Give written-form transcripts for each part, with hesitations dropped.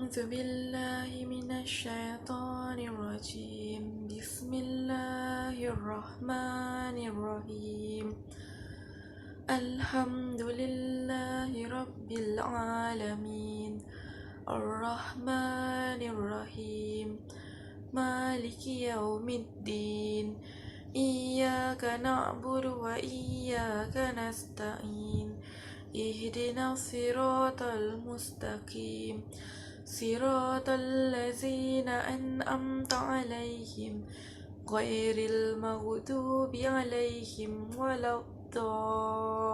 أعوذ بالله من الشيطان الرجيم بسم الله الرحمن الرحيم الحمد لله رب العالمين الرحمن الرحيم مالك يوم الدين إياك نعبد وإياك نستعين اهدنا الصراط المستقيم صراط الذين أنعمت عليهم غير المغضوب عليهم ولا الضالين.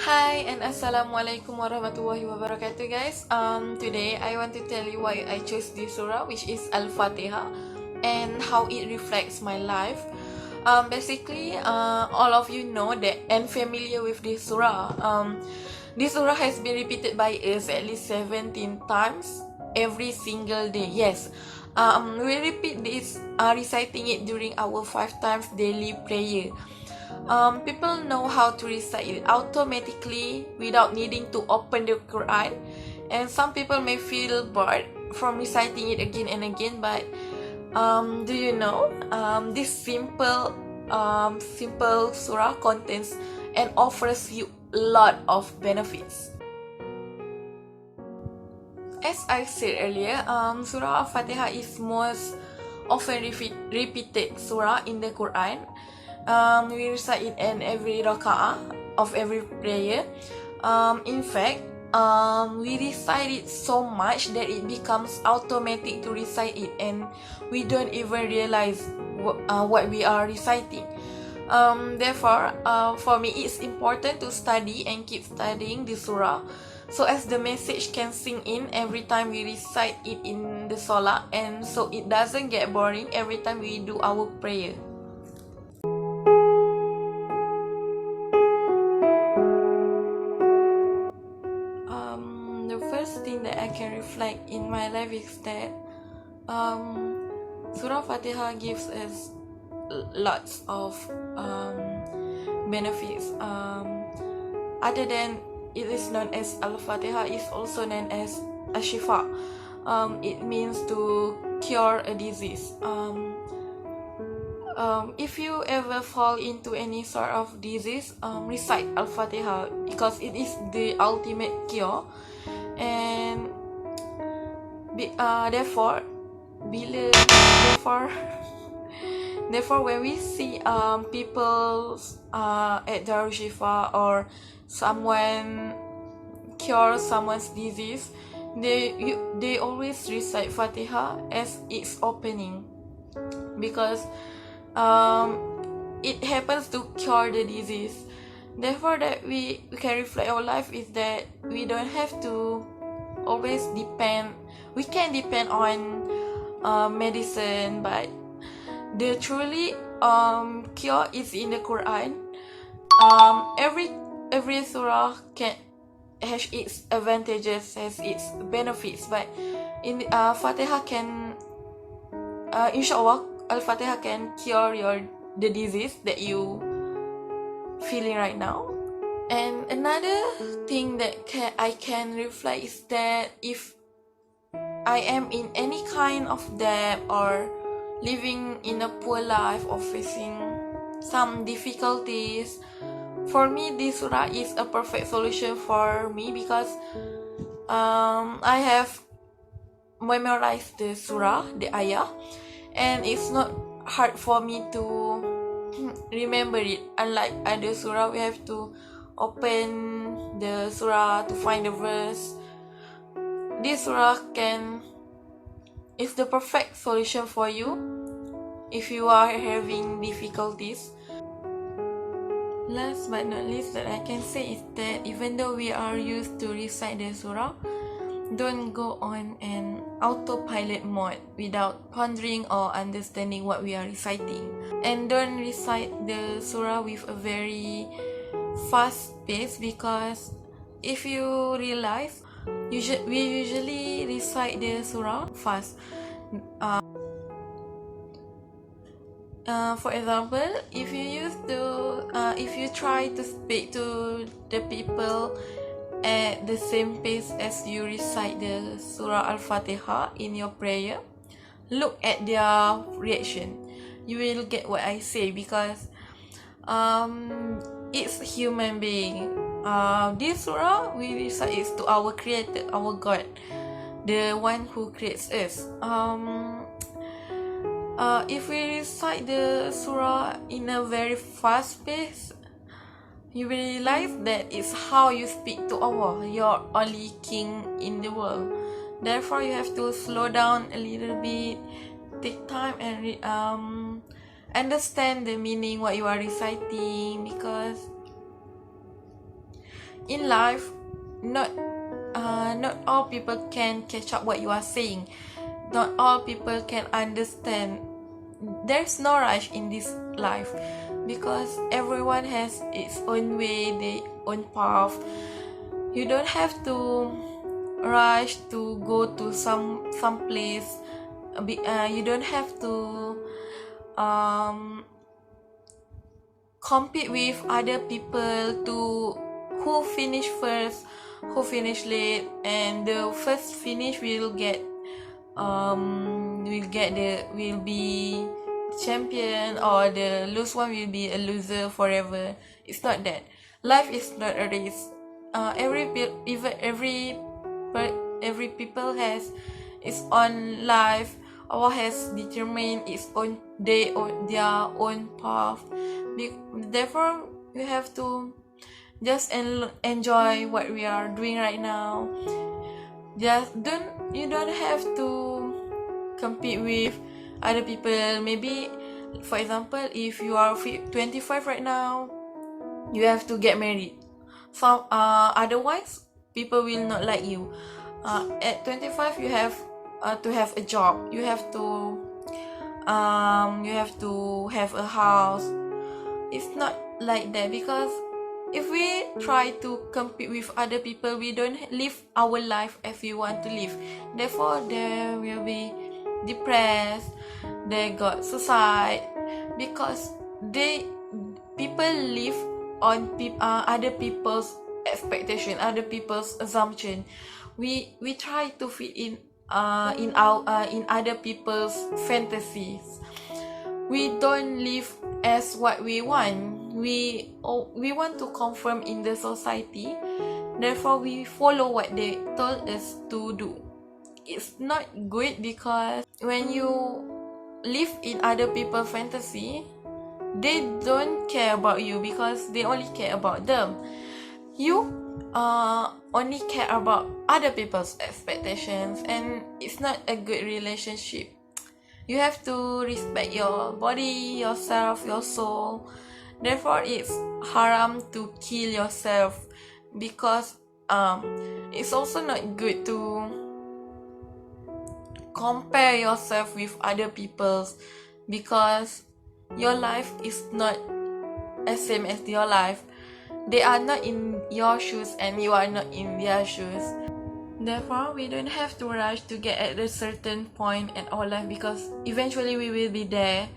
Hi and Assalamualaikum warahmatullahi wabarakatuh guys. Today I want to tell you why I chose this surah, which is Al-Fatiha, and how it reflects my life. Basically, all of you know that and familiar with this surah. This surah has been repeated by us at least 17 times every single day. Yes, we repeat this, reciting it during our 5 times daily prayer. People know how to recite it automatically without needing to open the Quran, and some people may feel bored from reciting it again and again, but do you know this simple surah contains and offers you a lot of benefits. As I said earlier, Surah Al-Fatiha is most often repeated surah in the Quran. We recite it in every raka'ah of every prayer. In fact, we recite it so much that it becomes automatic to recite it, and we don't even realize what we are reciting. Therefore, for me, it's important to study and keep studying the surah, so as the message can sink in every time we recite it in the salah, and so it doesn't get boring every time we do our prayer. The first thing that I can reflect in my life is that Surah Fatiha gives us lots of benefits. Other than it is known as Al-Fatiha, is also known as Ashifa. It means to cure a disease. If you ever fall into any sort of disease, recite Al-Fatiha because it is the ultimate cure, and therefore when we see people at Darul Shifa or someone cure someone's disease, they always recite Fatiha as its opening, because it happens to cure the disease. Therefore, that we can reflect our life is that we don't have to always depend. We can depend on medicine, but the truly cure is in the Quran. Every surah has its advantages, has its benefits, but in Fatiha can, inshallah, Al-Fatiha can cure the disease that you feeling right now. And another thing that I can reflect is that if I am in any kind of debt or living in a poor life or facing some difficulties, for me this surah is a perfect solution for me, because I have memorized the surah, the ayah, and it's not hard for me to remember it. Unlike other surah, we have to open the surah to find the verse. This surah is the perfect solution for you if you are having difficulties. Last but not least that I can say is that even though we are used to recite the surah, don't go on an autopilot mode without pondering or understanding what we are reciting. And don't recite the surah with a very fast pace, because if you realize, we usually recite the surah fast. For example, if you try to speak to the people at the same pace as you recite the Surah Al-Fatihah in your prayer, look at their reaction. You will get what I say, because it's human being. This surah we recite is to our creator, our God, the one who creates us. If we recite the surah in a very fast pace, you will realize that it's how you speak to Allah, your only king in the world. Therefore, you have to slow down a little bit, take time and understand the meaning what you are reciting, because in life, not all people can catch up what you are saying. Not all people can understand. There's no rush in this life, because everyone has its own way, their own path. You don't have to rush to go to some place. You don't have to compete with other people to who finish first, who finish late, and the first finish will be champion, or the lose one will be a loser forever. It's not that. Life is not a race. Every people has its own life. Allah has determined their own path. Therefore, we have to just enjoy what we are doing right now. You don't have to compete with other people. Maybe, for example, if you are 25 right now, you have to get married. Otherwise, people will not like you. At 25, you have to have a job. You have to have a house. It's not like that, because if we try to compete with other people, we don't live our life as we want to live. Therefore, they will be depressed, they got suicide, because people live on other people's expectation, other people's assumption. We try to fit in other people's fantasies. We don't live as what we want. We want to conform in the society. Therefore, we follow what they told us to do. It's not good, because when you live in other people's fantasy, they don't care about you, because they only care about them. You only care about other people's expectations, and it's not a good relationship. You have to respect your body, yourself, your soul. Therefore, it's haram to kill yourself, because it's also not good to compare yourself with other people's, because your life is not the same as your life. They are not in your shoes and you are not in their shoes. Therefore, we don't have to rush to get at a certain point in our life, because eventually we will be there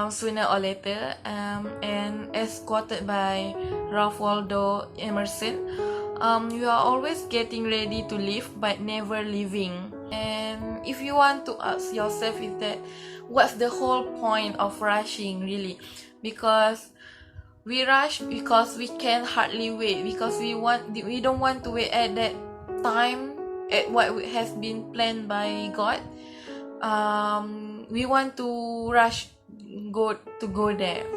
sooner or later. And as quoted by Ralph Waldo Emerson, you are always getting ready to live but never living. And if you want to ask yourself, is that what's the whole point of rushing, really? Because we rush because we can hardly wait, because we don't want to wait at that time, at what has been planned by God. We want to rush to go there.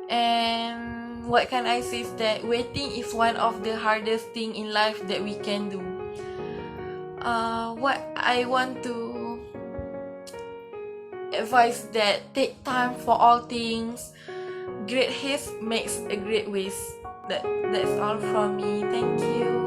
And what can I say is that waiting is one of the hardest thing in life that we can do. What I want to advise that take time for all things. Great haste makes a great waste. That's all from me. Thank you.